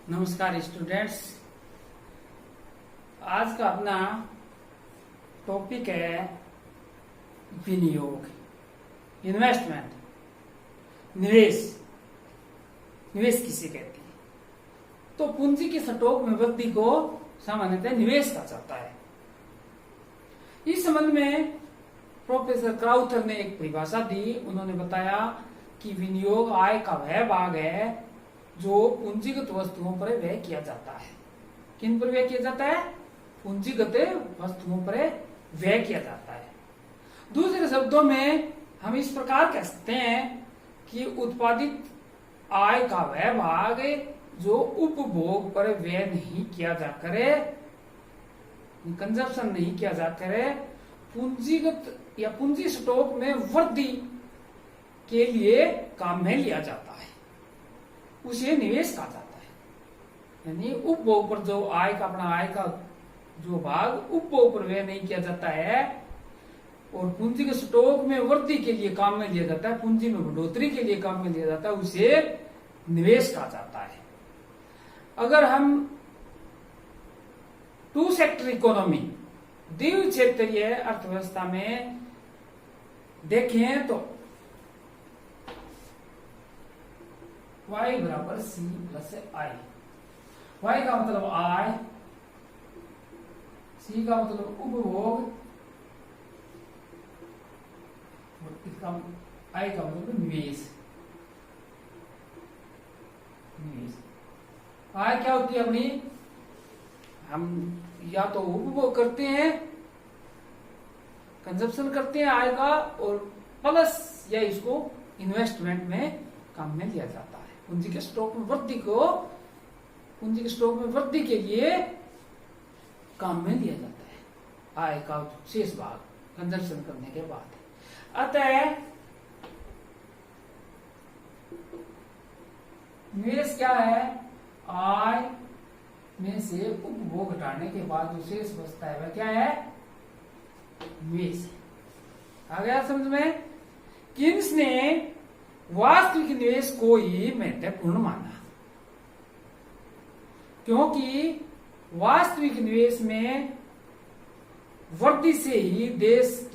नमस्कार स्टूडेंट्स। आज का अपना टॉपिक है विनियोग, इन्वेस्टमेंट, निवेश। निवेश किसे कहते हैं? तो पूंजी के स्टॉक में वृद्धि को सामान्यतः निवेश कहा जाता है। इस संबंध में प्रोफेसर क्राउथर ने एक परिभाषा दी। उन्होंने बताया कि विनियोग आय का वह भाग है जो पूंजीगत वस्तुओं पर व्यय किया जाता है। किन पर व्यय किया जाता है? पूंजीगत वस्तुओं पर व्यय किया जाता है। दूसरे शब्दों में हम इस प्रकार कह सकते हैं कि उत्पादित आय का वह भाग जो उपभोग पर व्यय नहीं किया जाकर, कंजप्शन नहीं किया जाकर, पूंजीगत या पूंजी स्टॉक में वृद्धि के लिए काम में लिया जाता है, उसे निवेश कहा जाता है। यानी उपभोग पर जो आय का अपना आय का जो भाग उपभोग पर व्यय नहीं किया जाता है और पूंजी के स्टॉक में वृद्धि के लिए काम में लिया जाता है, पूंजी में बढ़ोतरी के लिए काम में लिया जाता है, उसे निवेश कहा जाता है। अगर हम टू सेक्टर इकोनॉमी, द्वि क्षेत्रीय अर्थव्यवस्था में देखें तो y बराबर C प्लस आई। y का मतलब आय, C का मतलब उपभोग, इसका I का मतलब निवेश। आय क्या होती है अपनी? हम या तो उपभोग करते हैं, कंजप्शन करते हैं आय का, और प्लस या इसको इन्वेस्टमेंट में काम में लिया जाता है। पूंजी के स्टॉक में वृद्धि को, पूंजी के स्टॉक में वृद्धि के लिए काम में लिया जाता है आय का शेष भाग कंजप्शन करने के बाद। अतः निवेश क्या है? आय में से उपभोग घटाने के बाद जो शेष बचता है वह क्या है? निवेश। आ गया समझ में? किन्स ने वास्तविक निवेश को ही महत्वपूर्ण माना, क्योंकि वास्तविक निवेश में वृद्धि से ही देश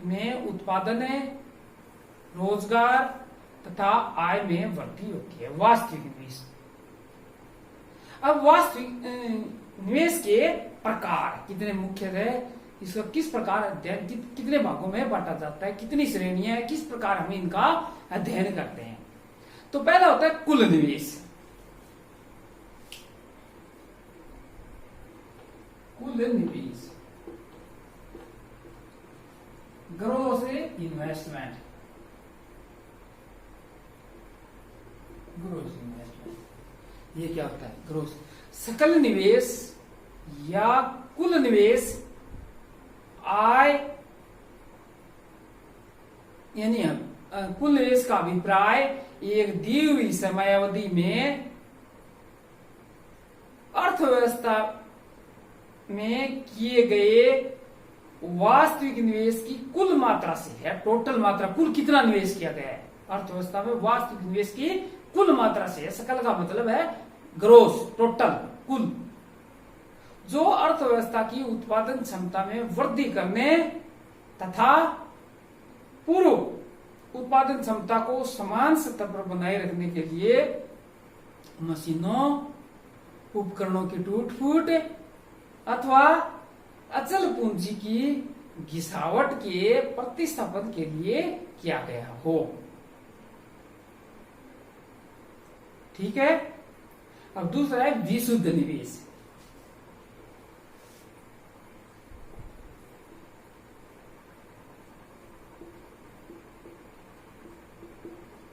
में उत्पादन, रोजगार तथा आय में वृद्धि होती है। वास्तविक निवेश। अब वास्तविक निवेश के प्रकार कितने मुख्य है, इसका किस प्रकार अध्ययन, कितने भागों में बांटा जाता है, कितनी श्रेणियां हैं, किस प्रकार हम इनका अध्ययन करते हैं। तो पहला होता है कुल निवेश। कुल निवेश, ग्रोस इन्वेस्टमेंट, ग्रोस इन्वेस्टमेंट। ये क्या होता है? ग्रोस। सकल निवेश या कुल निवेश आय, यानी कुल निवेश का अभिप्राय एक दी हुई समयावधि में अर्थव्यवस्था में किए गए वास्तविक निवेश की कुल मात्रा से है। टोटल मात्रा, कुल कितना निवेश किया गया है अर्थव्यवस्था में, वास्तविक निवेश की कुल मात्रा से है। सकल का मतलब है ग्रोस, टोटल, कुल। जो अर्थव्यवस्था की उत्पादन क्षमता में वृद्धि करने तथा पूर्व उत्पादन क्षमता को समान स्तर पर बनाए रखने के लिए मशीनों, उपकरणों की टूट फूट अथवा अचल पूंजी की घिसावट के प्रतिस्थापन के लिए किया गया हो। ठीक है। अब दूसरा है विशुद्ध निवेश।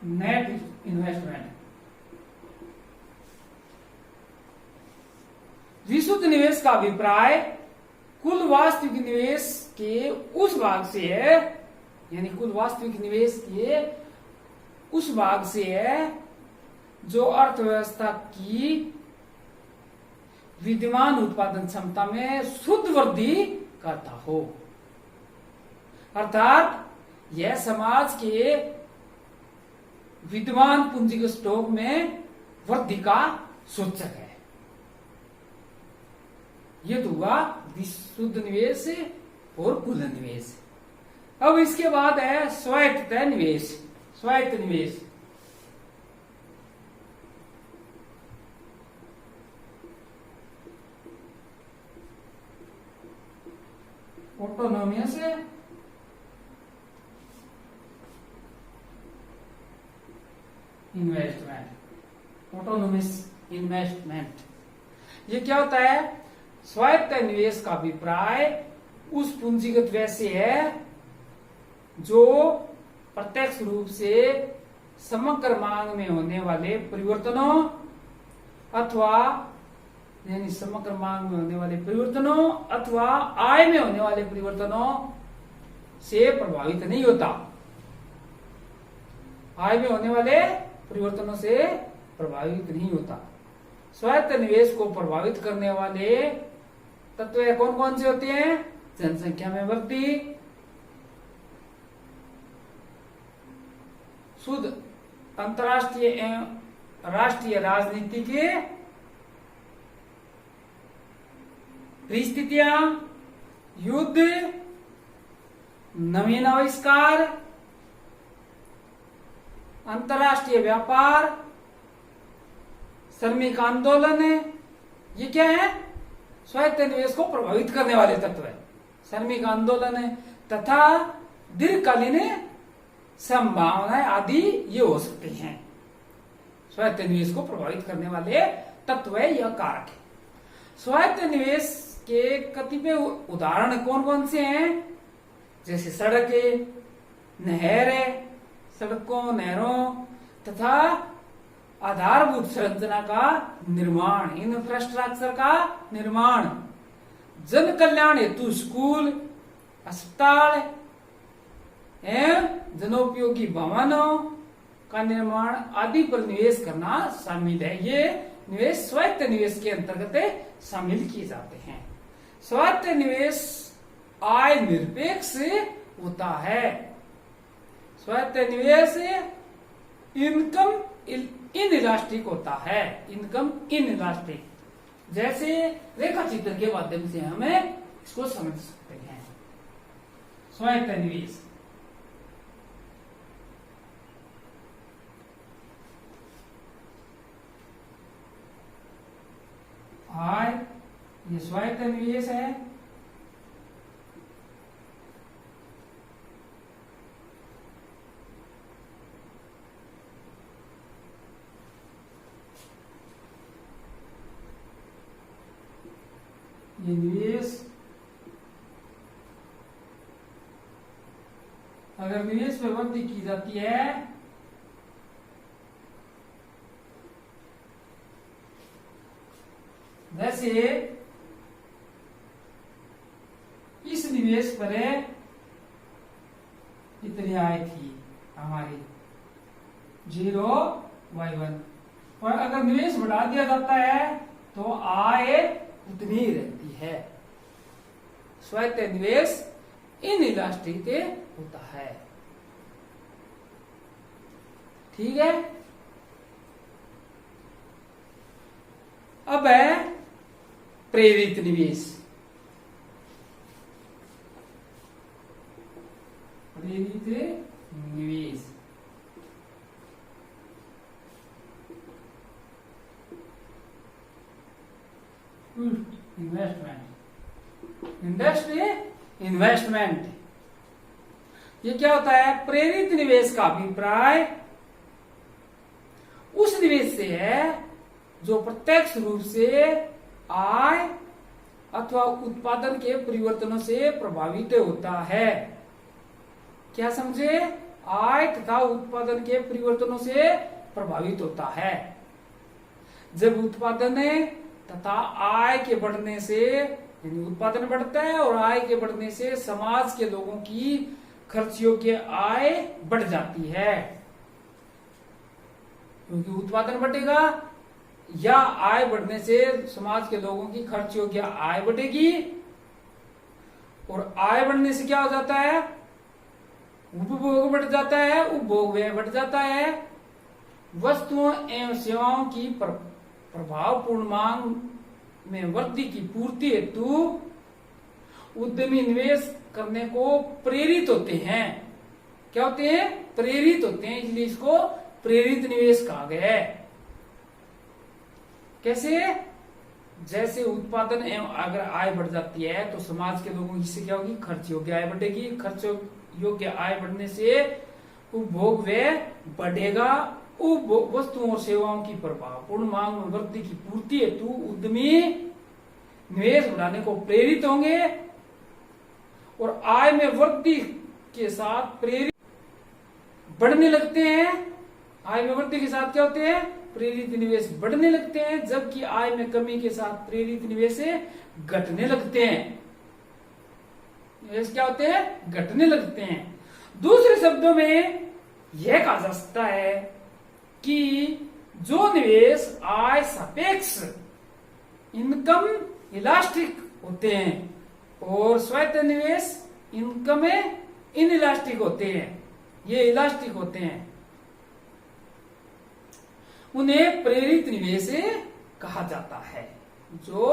Net investment. विशुद्ध निवेश का अभिप्राय कुल वास्तविक निवेश के उस भाग से है, यानी कुल वास्तविक निवेश के उस भाग से है जो अर्थव्यवस्था की विद्यमान उत्पादन क्षमता में शुद्ध वृद्धि करता हो। अर्थात यह समाज के विद्यमान पूंजी के स्टॉक में वृद्धि का सूचक है। ये तो हुआ शुद्ध निवेश और कुल निवेश। अब इसके बाद है स्वायत्त निवेश। स्वायत्त निवेश ऑटोनोमियस इन्वेस्टमेंट। ऑटोनोमस इन्वेस्टमेंट ये क्या होता है? स्वायत्त निवेश का अभिप्राय उस पूंजीगत व्यय से है जो प्रत्यक्ष रूप से समग्र मांग में होने वाले परिवर्तनों अथवा यानी समग्र मांग में होने वाले परिवर्तनों अथवा आय में होने वाले परिवर्तनों से प्रभावित नहीं होता। आय में होने वाले परिवर्तनों से प्रभावित नहीं होता। स्वायत्त निवेश को प्रभावित करने वाले तत्व कौन कौन से होते हैं? जनसंख्या में वृद्धि, शुद्ध अंतर्राष्ट्रीय एवं राष्ट्रीय राजनीति के परिस्थितियां, युद्ध, नवीन आविष्कार, अंतर्राष्ट्रीय व्यापार, श्रमिक आंदोलन, ये क्या है? स्वायत्त निवेश को प्रभावित करने वाले तत्व है। श्रमिक आंदोलन तथा दीर्घकालीन संभावनाएं आदि ये हो सकते हैं। स्वायत्त निवेश को प्रभावित करने वाले तत्व है, यह कारक है। स्वायत्त निवेश के कतिपय उदाहरण कौन कौन से हैं? जैसे सड़कें, नहरें, सड़कों, नहरों तथा आधारभूत संरचना का निर्माण, इंफ्रास्ट्रक्चर का निर्माण, जन कल्याण हेतु स्कूल, अस्पताल एवं जनोपयोगी भवनों का निर्माण आदि पर निवेश करना शामिल है। ये निवेश स्वायत्त निवेश के अंतर्गत शामिल किए जाते हैं। स्वायत्त निवेश आय निरपेक्ष होता है। स्वायत्त निवेश इनकम इनइलास्टिक होता है। इनकम इनइलास्टिक, जैसे रेखा चित्र के माध्यम से हमें इसको समझ सकते हैं। स्वायत्त निवेश आय, ये स्वायत्त निवेश है। ये निवेश, अगर निवेश में वृद्धि की जाती है जैसे इस निवेश पर इतनी आय थी हमारी 0/1, और अगर निवेश बढ़ा दिया जाता है तो आय उतनी ही रहती है। स्वायत्त निवेश इनइलास्टिक होता है। ठीक है। अब है प्रेरित निवेश। प्रेरित निवेश इन्वेस्टमेंट ये क्या होता है? प्रेरित निवेश का अभिप्राय उस निवेश से है जो प्रत्यक्ष रूप से आय अथवा उत्पादन के परिवर्तनों से प्रभावित होता है। क्या समझे? आय तथा उत्पादन के परिवर्तनों से प्रभावित होता है। जब उत्पादन तथा आय के बढ़ने से, यानी उत्पादन बढ़ता है और आय के बढ़ने से समाज के लोगों की खर्च योग्य आय बढ़ जाती है। क्योंकि उत्पादन बढ़ेगा या आय बढ़ने से समाज के लोगों की खर्च योग्य आय बढ़ेगी, और आय बढ़ने से क्या हो जाता है? उपभोग बढ़ जाता है, उपभोग व्यय बढ़ जाता है, वस्तुओं एवं सेवाओं की प्रभावपूर्ण मांग में वृद्धि की पूर्ति हेतु उद्यमी निवेश करने को प्रेरित होते हैं। क्या होते हैं? प्रेरित होते हैं, इसलिए इसको प्रेरित निवेश कहा गया है। कैसे? जैसे उत्पादन एवं अगर आय बढ़ जाती है तो समाज के लोगों की इससे क्या होगी? खर्च योग्य आय बढ़ेगी। खर्च योग्य आय बढ़ने से उपभोग व्यय बढ़ेगा। वस्तुओं और सेवाओं की प्रभावपूर्ण मांग में वृद्धि की पूर्ति हेतु उद्यमी निवेश बढ़ाने को प्रेरित होंगे और आय में वृद्धि के साथ प्रेरित बढ़ने लगते हैं। आय में वृद्धि के साथ क्या होते हैं? प्रेरित निवेश बढ़ने लगते हैं, जबकि आय में कमी के साथ प्रेरित निवेश घटने लगते हैं। निवेश क्या होते हैं? घटने लगते हैं। दूसरे शब्दों में यह कहा जा सकता है कि जो निवेश आय सापेक्ष इनकम इलास्टिक होते हैं और स्वायत्त निवेश इनकम इनइलास्टिक होते हैं, ये इलास्टिक होते हैं, उन्हें प्रेरित निवेश कहा जाता है। जो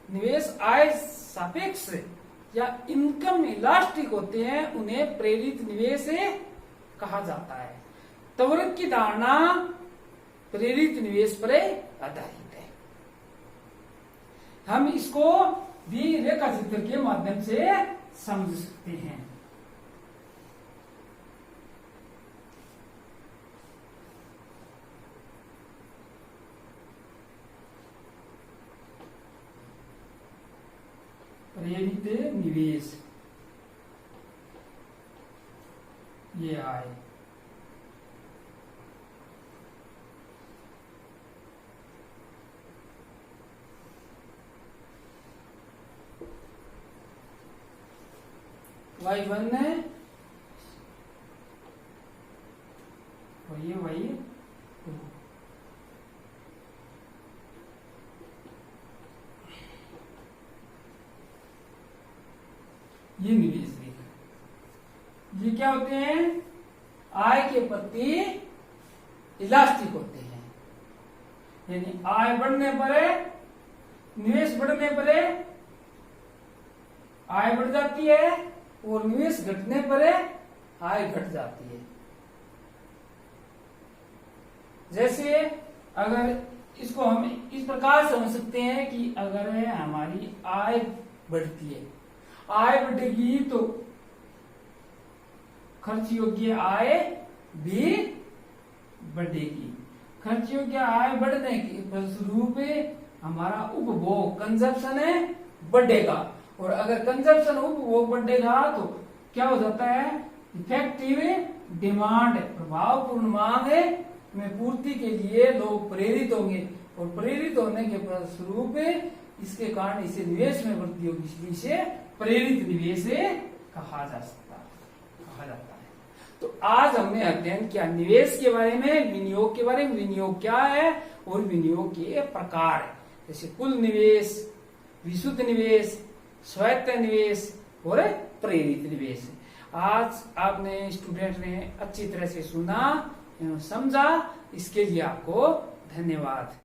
निवेश आय सापेक्ष या इनकम इलास्टिक होते हैं उन्हें प्रेरित निवेश कहा जाता है। त्वरित की धारणा प्रेरित निवेश पर आधारित है। हम इसको भी रेखा चित्र के माध्यम से समझ सकते हैं। प्रेरित निवेश ये आए, Y1 है और ये Y2। ये निवेश देखा, ये क्या होते हैं? आय के प्रति इलास्टिक होते हैं, यानी आय बढ़ने पर निवेश बढ़ने पर आय बढ़ जाती है और निवेश घटने पर आय घट जाती है। जैसे अगर इसको हम इस प्रकार समझ सकते हैं कि अगर हमारी आय बढ़ती है, आय बढ़ेगी तो खर्च योग्य आय भी बढ़ेगी। खर्च योग्य आय बढ़ने के फलस्वरूप हमारा उपभोग कंजप्शन बढ़ेगा और अगर कंजप्शन उपभोग बढ़ेगा तो क्या हो जाता है? इफेक्टिव डिमांड, प्रभावपूर्ण मांग में पूर्ति के लिए लोग प्रेरित होंगे और प्रेरित होने के फलस्वरूप इसके कारण इसे निवेश में वृद्धि होगी, इसलिए इसे प्रेरित निवेश कहा जाता है। तो आज हमने अध्ययन किया निवेश के बारे में, विनियोग के बारे में। विनियोग क्या है और विनियोग के प्रकार है, जैसे कुल निवेश, विशुद्ध निवेश, स्वायत्त निवेश और प्रेरित निवेश। आज आपने स्टूडेंट ने अच्छी तरह से सुना एवं समझा, इसके लिए आपको धन्यवाद।